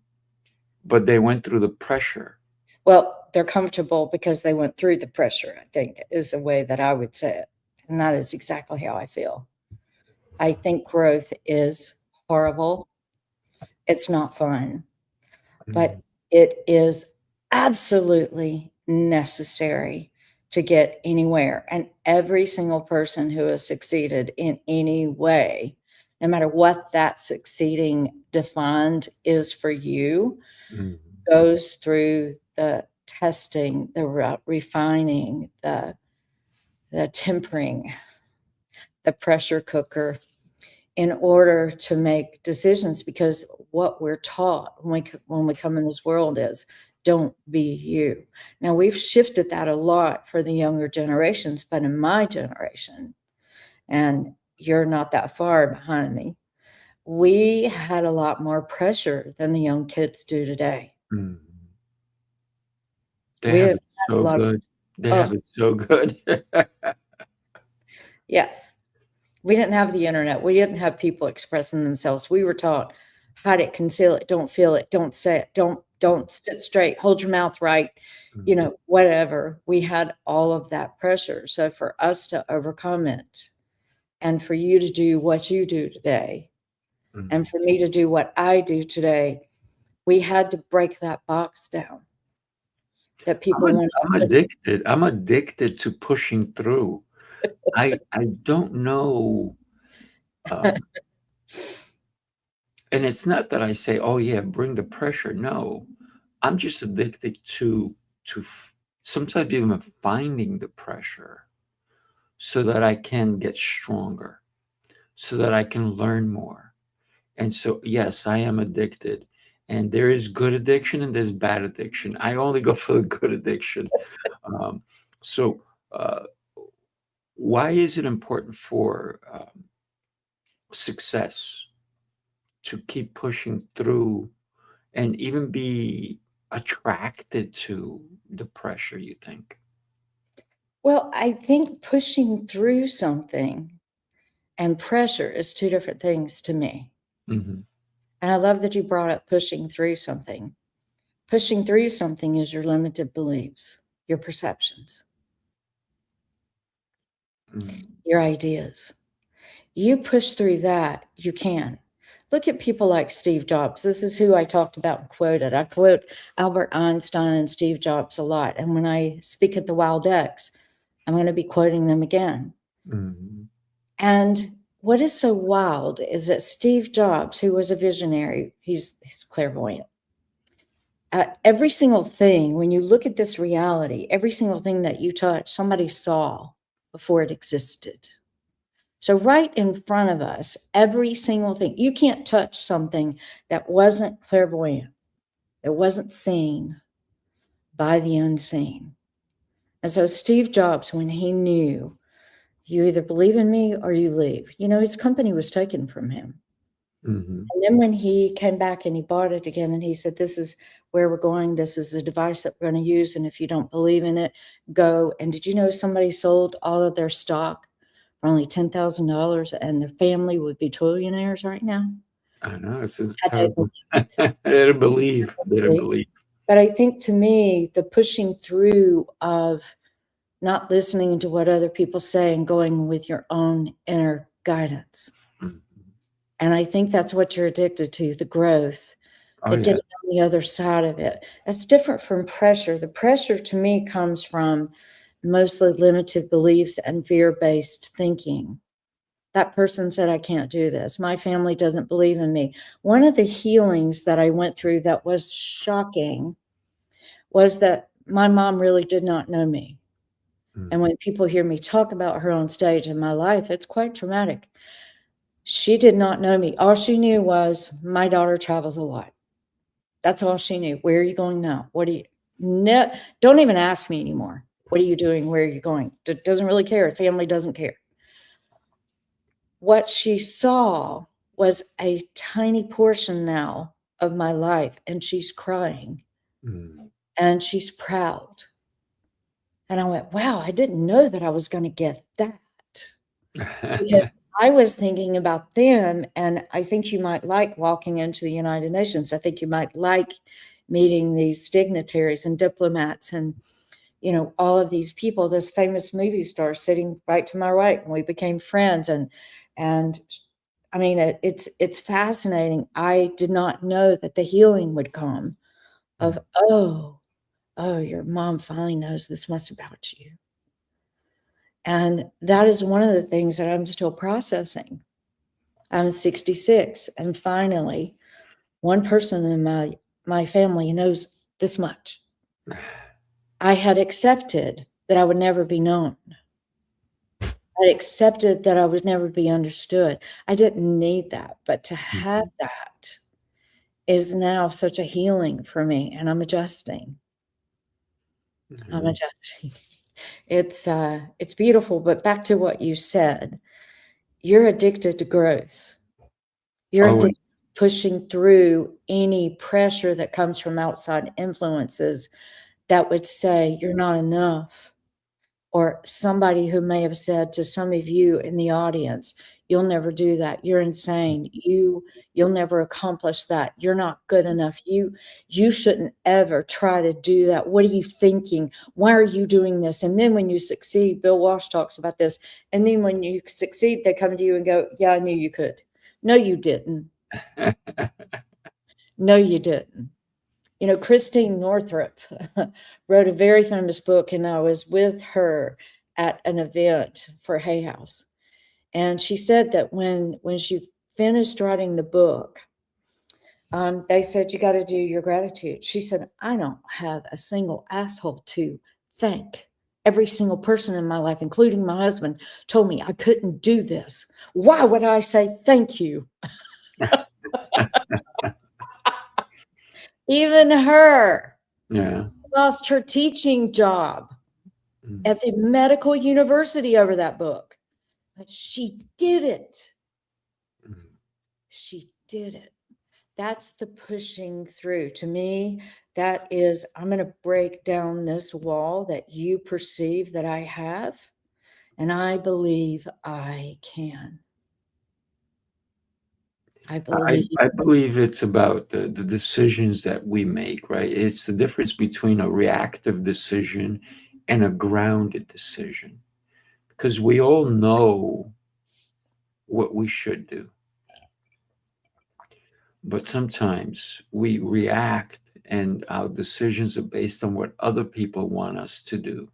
but they went through the pressure. well, they're comfortable because they went through the pressure, I think, is the way that I would say it, and that is exactly how I feel. I think growth is horrible. It's not fun, but Mm, it is absolutely necessary to get anywhere, and every single person who has succeeded in any way, no matter what that succeeding defined is for you, mm, goes through the testing, the refining, the tempering, the pressure cooker, in order to make decisions, because what we're taught when we come in this world is, don't be you. Now, we've shifted that a lot for the younger generations, but in my generation, and you're not that far behind me, we had a lot more pressure than the young kids do today. mm. They We have didn't it have so a lot of, good. They oh, have it so good. yes. We didn't have the internet. We didn't have people expressing themselves. We were taught, hide it, conceal it, don't feel it, don't say it, don't sit straight, hold your mouth right, Mm, whatever. We had all of that pressure. So for us to overcome it, and for you to do what you do today, and mm. for me to do what I do today, we had to break that box down that people want I'm to put. addicted. I'm addicted to pushing through. I don't know. Um, and it's not that I say, "Oh yeah, bring the pressure." No, I'm just addicted to sometimes even finding the pressure so that I can get stronger, so that I can learn more. And so, yes, I am addicted. And there is good addiction and there's bad addiction. I only go for the good addiction. Um, so, uh, why is it important for success to keep pushing through and even be attracted to the pressure, you think? Well, I think pushing through something and pressure is two different things to me. Hmm. And I love that you brought up pushing through something. Pushing through something is your limited beliefs, your perceptions, Mm, your ideas. You push through that, you can. Look at people like Steve Jobs. This is who I talked about and quoted. I quote Albert Einstein and Steve Jobs a lot. And when I speak at the Wild X, I'm going to be quoting them again. mm, And what is so wild is that Steve Jobs, who was a visionary, he's clairvoyant. Every single thing, when you look at this reality, every single thing that you touch, somebody saw before it existed. So right in front of us, every single thing, you can't touch something that wasn't clairvoyant. It wasn't seen by the unseen. And so Steve Jobs, when he knew, you either believe in me or you leave, his company was taken from him. Mm-hmm. And then when he came back and he bought it again and he said, this is where we're going. This is the device that we're going to use. And if you don't believe in it, go. And did you know somebody sold all of their stock for only $10,000 and their family would be trillionaires right now? I know, it's I terrible. didn't They didn't believe. They didn't believe. believe. But I think to me, the pushing through of not listening to what other people say and going with your own inner guidance. Mhm. And I think that's what you're addicted to, the growth, Oh, the yeah. getting on the other side of it. That's different from pressure. The pressure to me comes from mostly limited beliefs and fear-based thinking. That person said, I can't do this. My family doesn't believe in me. One of the healings that I went through that was shocking was that my mom really did not know me. And when people hear me talk about her on stage in my life, it's quite traumatic. She did not know me. All she knew was my daughter travels a lot. That's all she knew. Where are you going now? What do you no, don't even ask me anymore. What are you doing? Where are you going? Doesn't really care. Family doesn't care. What she saw was a tiny portion now of my life, and she's crying and she's proud. And I went, wow, I didn't know that I was going to get that. Because I was thinking about them, and I think you might like walking into the United Nations. I think you might like meeting these dignitaries and diplomats and, all of these people, this famous movie star sitting right to my right, and we became friends. And I mean, it's fascinating. I did not know that the healing would come of, oh, your mom finally knows this much about you. And that is one of the things that I'm still processing. I'm 66, and finally, one person in my family knows this much. I had accepted that I would never be known. I accepted that I would never be understood. I didn't need that, but to have that is now such a healing for me, and I'm adjusting. I'm adjusting. It's beautiful, but back to what you said, you're addicted to growth. You're Oh, addicted to pushing through any pressure that comes from outside influences that would say you're not enough, or somebody who may have said to some of you in the audience, you'll never do that. You're insane. You'll never accomplish that. You're not good enough. You shouldn't ever try to do that. What are you thinking? Why are you doing this? And then when you succeed, Bill Walsh talks about this. And then when you succeed, they come to you and go, yeah, I knew you could. No, you didn't. No, you didn't. Christine Northrup wrote a very famous book, and I was with her at an event for Hay House. And she said that when she finished writing the book, they said, you got to do your gratitude. She said, I don't have a single asshole to thank. Every single person in my life, including my husband, told me I couldn't do this. Why would I say thank you? Even her. yeah. Lost her teaching job at the medical university over that book. But she did it. She did it. That's the pushing through. To me, that is, I'm going to break down this wall that you perceive that I have, and I believe I can. I believe. I believe it's about the decisions that we make, right? It's the difference between a reactive decision and a grounded decision. Because we all know what we should do. But sometimes we react and our decisions are based on what other people want us to do.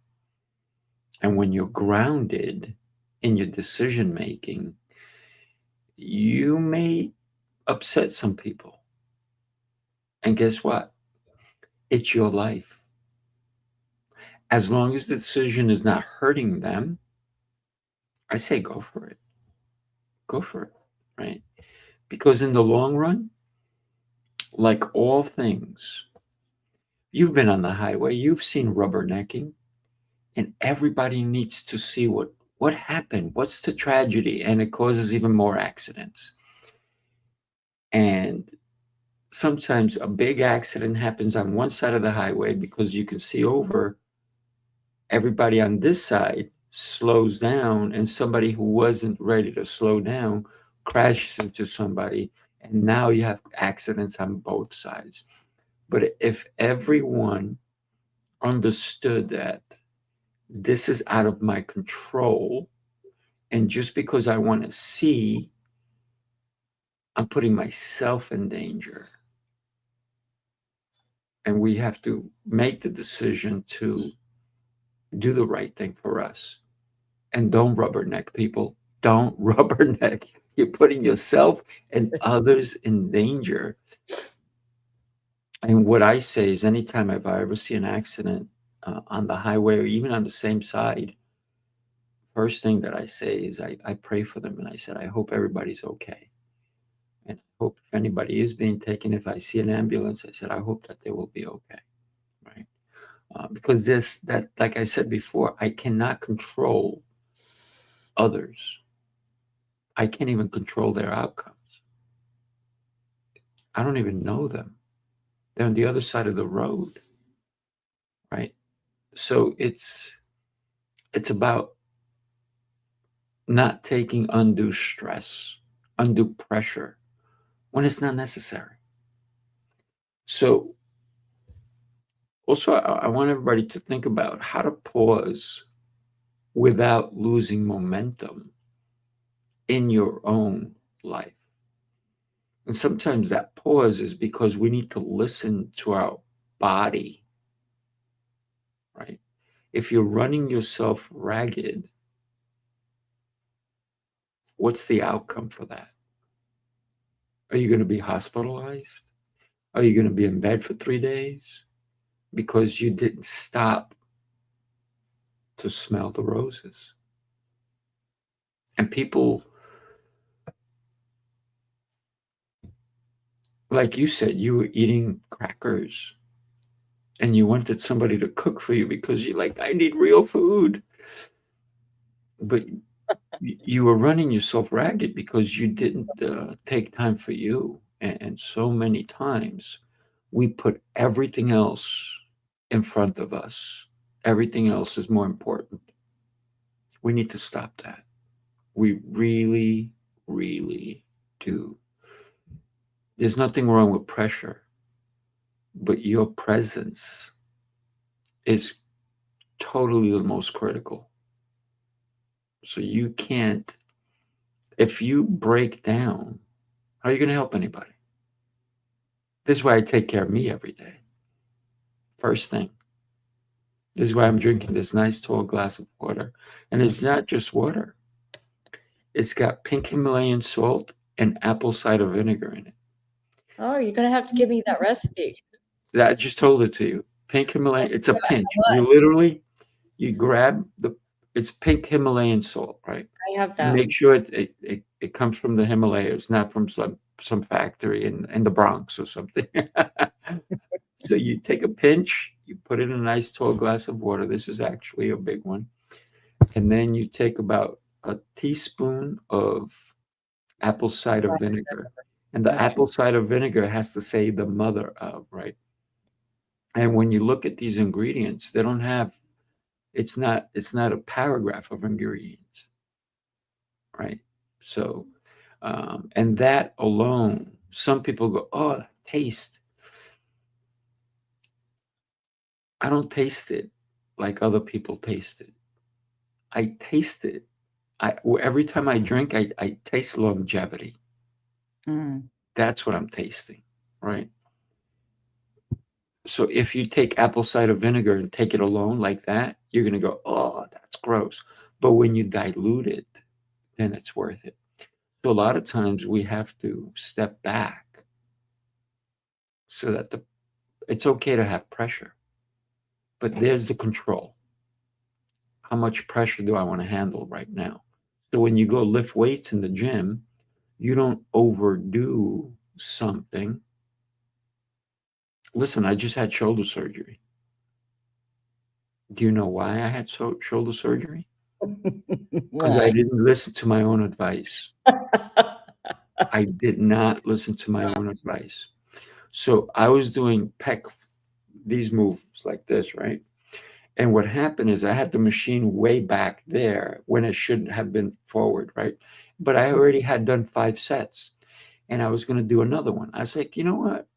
And when you're grounded in your decision making, you may upset some people. And guess what? It's your life. As long as the decision is not hurting them, I say go for it. Go for it, right? Because in the long run, like all things, you've been on the highway, you've seen rubbernecking, and everybody needs to see what happened, what's the tragedy, and it causes even more accidents. And sometimes a big accident happens on one side of the highway because you can see over, everybody on this side slows down, and somebody who wasn't ready to slow down crashes into somebody, and now you have accidents on both sides. But if everyone understood that this is out of my control, and just because I want to see, I'm putting myself in danger, and we have to make the decision to do the right thing for us. And don't rubberneck, people. Don't rubberneck. You're putting yourself and others in danger. And what I say is, anytime if I ever see an accident on the highway or even on the same side, first thing that I say is I pray for them, and I said, I hope everybody's okay. And I hope if anybody is being taken, if I see an ambulance, I said, I hope that they will be okay. Right. Because that, like I said before, I cannot control others. I can't even control their outcomes. I don't even know them. They're on the other side of the road, right? So it's about not taking undue stress, undue pressure when it's not necessary. So also, I want everybody to think about how to pause without losing momentum in your own life. And sometimes that pause is because we need to listen to our body, right? If you're running yourself ragged, what's the outcome for that? Are you going to be hospitalized? Are you going to be in bed for 3 days because you didn't stop to smell the roses? And people, like you said, you were eating crackers and you wanted somebody to cook for you because you're like, I need real food. But you were running yourself ragged because you didn't take time for you. And so many times we put everything else in front of us. Everything else is more important. We need to stop that. We really, really do. There's nothing wrong with pressure, but your presence is totally the most critical. So you can't, if you break down, how are you going to help anybody? This is why I take care of me every day. First thing. This is why I'm drinking this nice tall glass of water. And it's not just water. It's got pink Himalayan salt and apple cider vinegar in it. Oh, you're going to have to give me that recipe. I just told it to you. Pink Himalayan, it's a pinch. How You much? literally, you grab it's pink Himalayan salt, right? I have You that. make sure it comes from the Himalayas, not from some factory in the Bronx or something. So you take a pinch, you put it in a nice tall glass of water. This is actually a big one. And then you take about a teaspoon of apple cider vinegar. And the Okay. apple cider vinegar has to say the mother of, right? And when you look at these ingredients, they don't have, it's not a paragraph of ingredients, right? So and that alone, some people go, oh, taste. I don't taste it like other people taste it. I taste it. Every time I drink, I taste longevity. Mm. That's what I'm tasting, right? So if you take apple cider vinegar and take it alone like that, you're gonna go, oh, that's gross. But when you dilute it, then it's worth it. So a lot of times we have to step back so that it's okay to have pressure, but there's the control. How much pressure do I want to handle right now? So when you go lift weights in the gym, you don't overdo something. Listen, I just had shoulder surgery. Do you know why I had shoulder surgery? Because I Why? didn't listen to my own advice. I did not listen to my own advice. So I was doing these moves like this, right? And what happened is I had the machine way back there when it should have been forward, right? But I already had done 5 sets and I was going to do another one. I was like, you know what?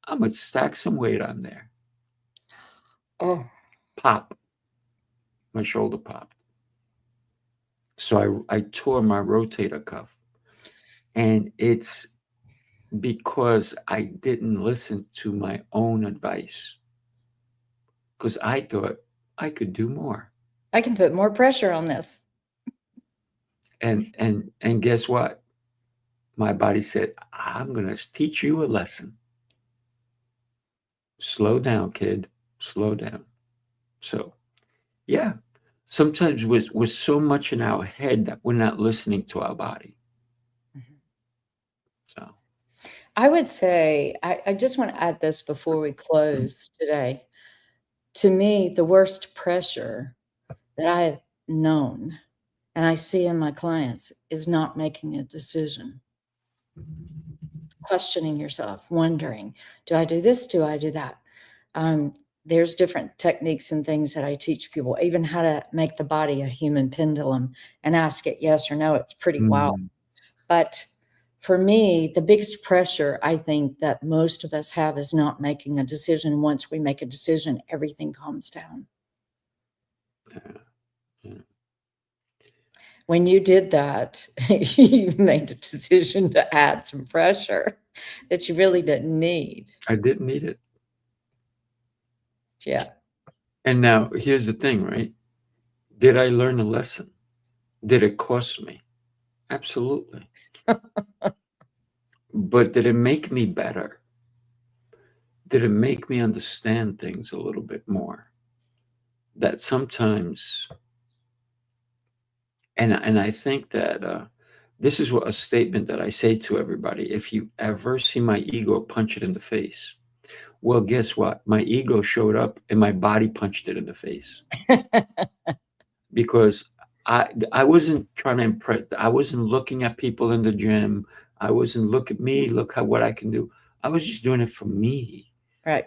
I'm going to stack some weight on there. Oh, Pop. My shoulder popped. So I tore my rotator cuff. And it's because I didn't listen to my own advice. Because I thought I could do more. I can put more pressure on this. And guess what? My body said, I'm going to teach you a lesson. Slow down, kid. Slow down. So, yeah, sometimes we're so much in our head that we're not listening to our body. So, I would say, I just want to add this before we close today. To me, the worst pressure that I've known and I see in my clients is not making a decision. Questioning yourself, wondering, do I do this? Do I do that? There's different techniques and things that I teach people, even how to make the body a human pendulum and ask it yes or no. It's pretty wild. But for me, the biggest pressure I think that most of us have is not making a decision. Once we make a decision, everything calms down. yeah. When you did that, you made a decision to add some pressure that you really didn't need. I didn't need it. Yeah. And now here's the thing, right? Did I learn a lesson? Did it cost me? Absolutely. But did it make me better? Did it make me understand things a little bit more? That sometimes, and I think that this is what a statement that I say to everybody. If you ever see my ego, punch it in the face. Well, guess what? My ego showed up and my body punched it in the face. Because I wasn't trying to impress. I wasn't looking at people in the gym. I wasn't look at me, look how what I can do. I was just doing it for me. Right.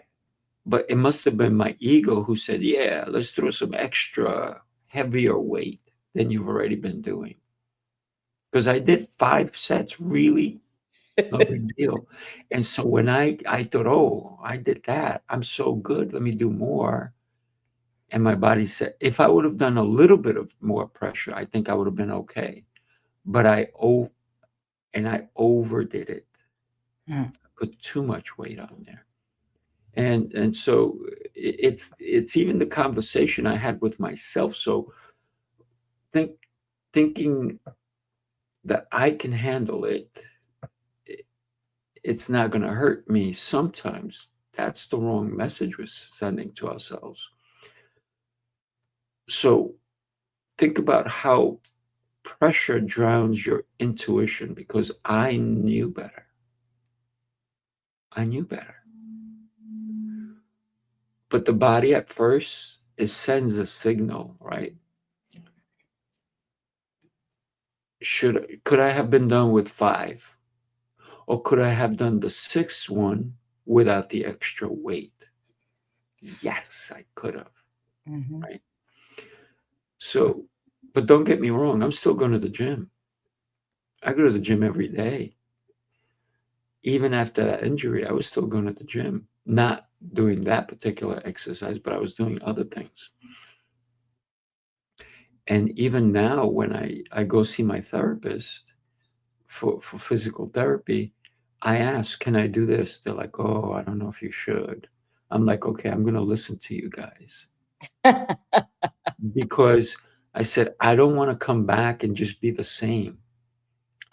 But it must have been my ego who said, "Yeah, let's throw some extra heavier weight than you've already been doing." Because I did 5 sets, really no big deal. And so when I thought, "Oh, I did that. I'm so good. Let me do more." And my body said, if I would have done a little bit of more pressure, I think I would have been okay. But I overdid it. Put too much weight on there. And so it's even the conversation I had with myself. So thinking that I can handle it, it's not going to hurt me. Sometimes that's the wrong message we're sending to ourselves. So think about how pressure drowns your intuition, because I knew better. I knew better. But the body at first, it sends a signal, right? Could I have been done with 5? Or could I have done the 6th one without the extra weight? Yes, I could have. Right? So, but don't get me wrong, I'm still going to the gym. I go to the gym every day. Even after that injury, I was still going to the gym, not doing that particular exercise, but I was doing other things. And even now, when I go see my therapist for physical therapy, I ask, can I do this? They're like, oh, I don't know if you should. I'm like, okay, I'm going to listen to you guys. Because I said, I don't want to come back and just be the same.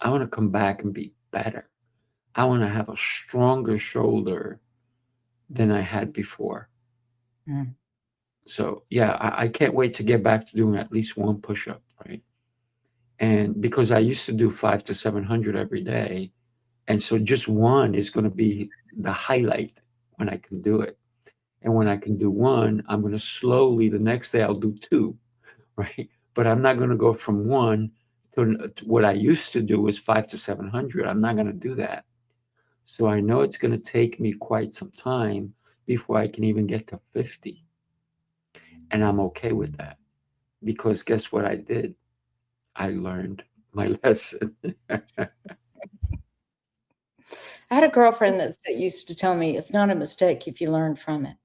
I want to come back and be better. I want to have a stronger shoulder than I had before. Mm. So yeah, I can't wait to get back to doing at least one push-up, right? And because I used to do 5 to 700 every day, and so just one is going to be the highlight when I can do it. And when I can do one, I'm going to slowly, the next day I'll do two, right? But I'm not going to go from one to what I used to do was 5 to 700. I'm not going to do that. So I know it's going to take me quite some time before I can even get to 50. And I'm okay with that because guess what I did? I learned my lesson. I had a girlfriend that used to tell me it's not a mistake if you learn from it.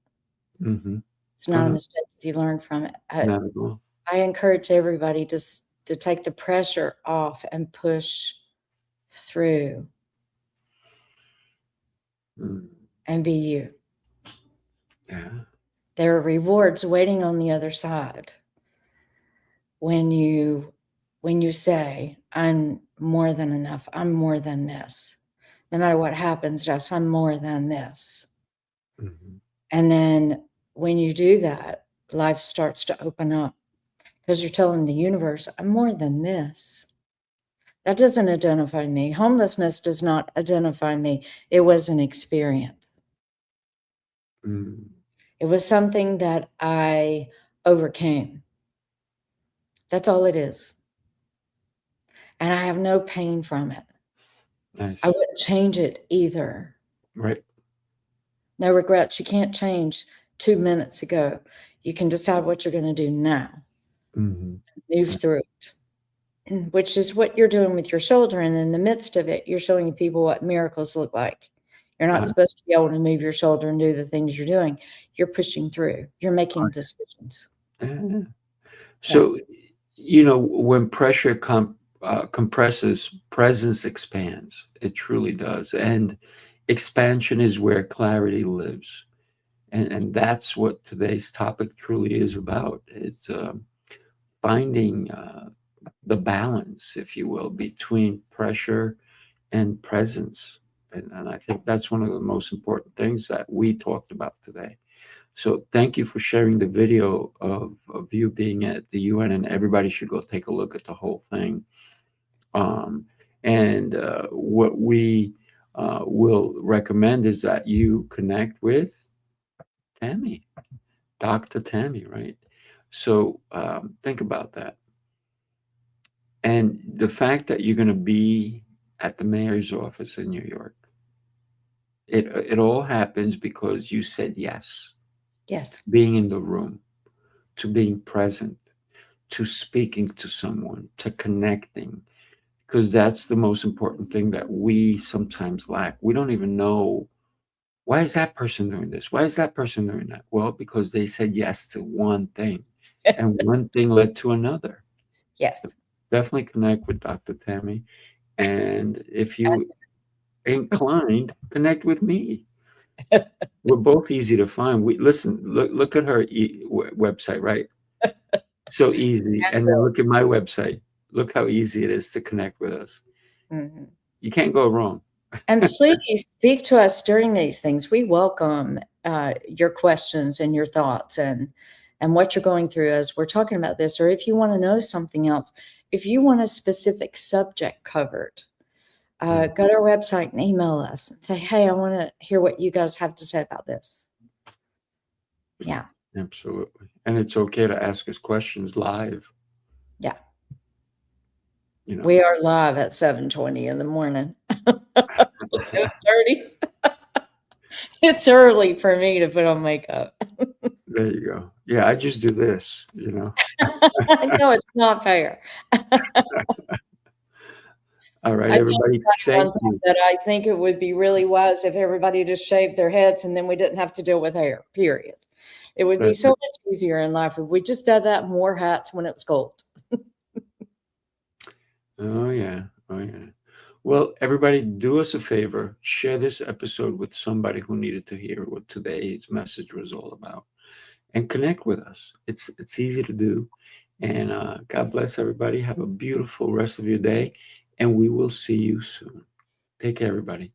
Hmm. It's Oh, not a no, mistake if you learn from it. not at all. I encourage everybody to take the pressure off and push through Mm, and be you. yeah. There are rewards waiting on the other side when you say, I'm more than enough. I'm more than this. No matter what happens to us, I'm more than this. Hmm. And then when you do that, life starts to open up because you're telling the universe, I'm more than this. That doesn't identify me. Homelessness does not identify me. It was an experience. Mm, It was something that I overcame. That's all it is. And I have no pain from it. I nice. wouldn't change it either. Right. No regrets. You can't change 2 minutes ago. You can decide what you're going to do now. Hmm. Move through it, which is what you're doing with your shoulder. And in the midst of it, you're showing people what miracles look like. You're not supposed to be able to move your shoulder and do the things you're doing. You're pushing through. You're making decisions. Yeah. Yeah. So, when pressure compresses, presence expands. It truly does. And expansion is where clarity lives. And that's what today's topic truly is about. It's finding the balance, if you will, between pressure and presence. And I think that's one of the most important things that we talked about today. So thank you for sharing the video of you being at the UN, and everybody should go take a look at the whole thing. Um, and what we will recommend is that you connect with Tammy, Dr. Tammy, right? So think about that. And the fact that you're going to be at the mayor's office in New York, it all happens because you said yes, Yes. being in the room, to being present, to speaking to someone, to connecting, because that's the most important thing that we sometimes lack. We don't even know, why is that person doing this? Why is that person doing that? Well, because they said yes to one thing, and one thing led to another. Yes. Definitely connect with Dr. Tammy. And if you inclined, connect with me. We're both easy to find. We listen, look at her website, right? So easy. And then look at my website. Look how easy it is to connect with us. Mhm. You can't go wrong. And please speak to us during these things. We welcome your questions and your thoughts and what you're going through as we're talking about this, or if you want to know something else, if you want a specific subject covered, go to our website and email us and say, hey, I want to hear what you guys have to say about this. Yeah. Absolutely. And it's okay to ask us questions live. Yeah. You know, We are live at 7:20 in the morning. 7:30. It's early for me to put on makeup. there you go. Yeah, I just do this, No, it's not fair. All right, I told everybody, somebody thank one time you. that I think it would be really wise if everybody just shaved their heads and then we didn't have to deal with hair, period. It would be That's so it. much easier in life if we just did that and wore hats when it was cold. Oh, yeah. Oh, yeah. Well, everybody, do us a favor. Share this episode with somebody who needed to hear what today's message was all about, and connect with us. It's easy to do. And God bless everybody. Have a beautiful rest of your day. and we will see you soon. Take care, everybody.